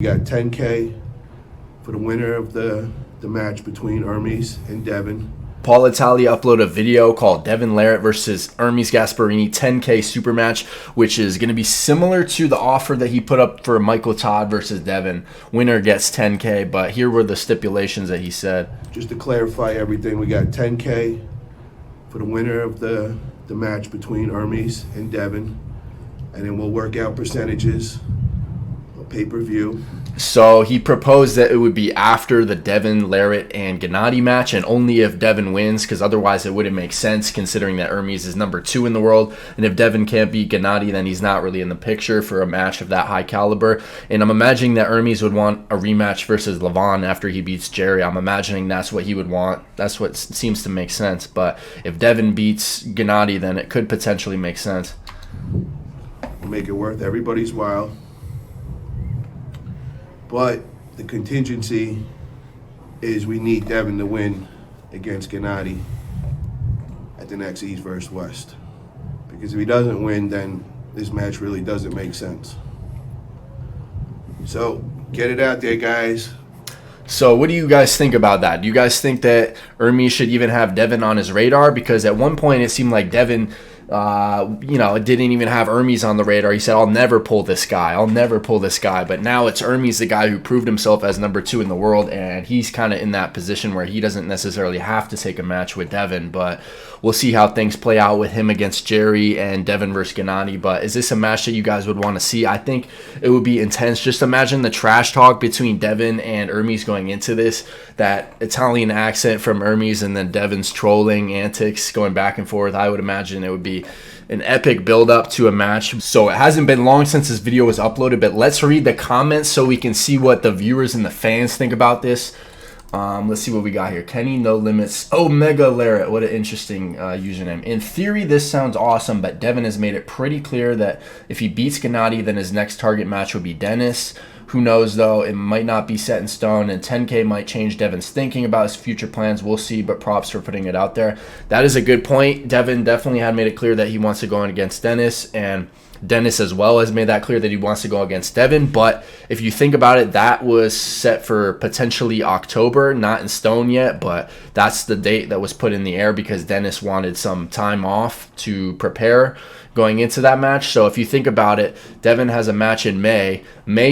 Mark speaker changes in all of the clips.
Speaker 1: We got 10K for the winner of the match between Hermes and Devin.
Speaker 2: Paul Italia uploaded a video called Devin versus Hermes Gasparini 10K super match, which is going to be similar to the offer that he put up for Michael Todd versus Devin. Winner gets 10K, but here were the stipulations that he said.
Speaker 1: Just to clarify everything, we got 10K for the winner of the match between Hermes and Devin, and then we'll work out percentages, pay-per-view.
Speaker 2: So he proposed that it would be after the Devin, Larratt, and Gennady match, and only if Devin wins, because otherwise it wouldn't make sense considering that Hermes is number 2 in the world, and if Devin can't beat Gennady, then he's not really in the picture for a match of that high caliber. And I'm imagining that Hermes would want a rematch versus Levan after he beats Jerry. I'm imagining that's what he would want. That's what seems to make sense. But if Devin beats Gennady, then it could potentially make sense.
Speaker 1: Make it worth everybody's while. But the contingency is we need Devin to win against Gennady at the next East versus West. Because if he doesn't win, then this match really doesn't make sense. So get it out there, guys.
Speaker 2: So what do you guys think about that? Do you guys think that Hermes should even have Devin on his radar? Because at one point it seemed like Devin didn't even have Hermes on the radar. He said, I'll never pull this guy. But now it's Hermes, the guy who proved himself as number 2 in the world, and he's kind of in that position where he doesn't necessarily have to take a match with Devin, but we'll see how things play out with him against Jerry and Devin versus Gennady. But is this a match that you guys would want to see? I think it would be intense. Just imagine the trash talk between Devin and Hermes going into this, that Italian accent from Hermes, and then Devin's trolling antics going back and forth. I would imagine it would be an epic build-up to a match. So it hasn't been long since this video was uploaded, but let's read the comments so we can see what the viewers and the fans think about this. Let's see what we got here. Kenny No Limits Omega Larratt, what an interesting username. In theory, this sounds awesome, but Devin has made it pretty clear that if he beats Gennady, then his next target match would be Dennis. Who knows, though? It might not be set in stone, and 10K might change Devin's thinking about his future plans. We'll see, but props for putting it out there. That is a good point. Devin definitely had made it clear that he wants to go in against Dennis, and Dennis as well has made that clear that he wants to go against Devin. But if you think about it, that was set for potentially October, not in stone yet, but that's the date that was put in the air because Dennis wanted some time off to prepare going into that match. So if you think about it, Devin has a match in May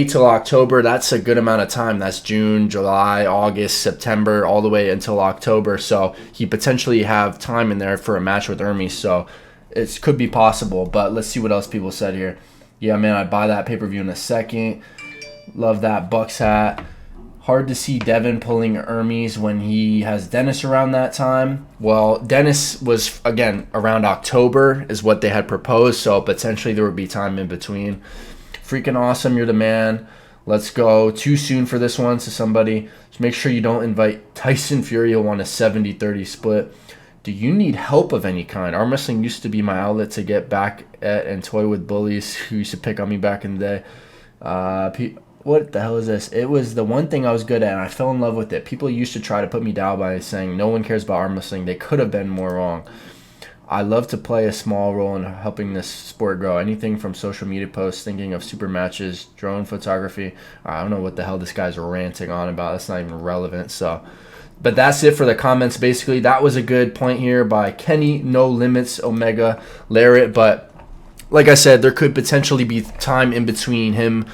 Speaker 2: till October. That's a good amount of time. That's June, July, August, September, all the way until October. So he potentially have time in there for a match with Hermes. So it could be possible, but let's see what else people said here. Yeah, man, I'd buy that pay-per-view in a second. Love that Bucks hat. Hard to see Devin pulling Hermes when he has Dennis around that time. Well, Dennis was, again, around October is what they had proposed, so potentially there would be time in between. Freaking awesome, you're the man. Let's go. Too soon for this one, so somebody. Just make sure you don't invite Tyson Fury. He'll want a 70-30 split. Do you need help of any kind? Arm wrestling used to be my outlet to get back at and toy with bullies who used to pick on me back in the day. What the hell is this? It was the one thing I was good at, and I fell in love with it. People used to try to put me down by saying no one cares about arm wrestling. They could have been more wrong. I love to play a small role in helping this sport grow. Anything from social media posts, thinking of super matches, drone photography. I don't know what the hell this guy's ranting on about. That's not even relevant. But that's it for the comments, basically. That was a good point here by Kenny No Limits Omega Larratt. But like I said, there could potentially be time in between him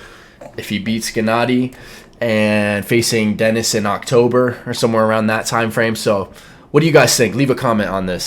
Speaker 2: if he beats Gennady and facing Dennis in October or somewhere around that time frame. So what do you guys think? Leave a comment on this.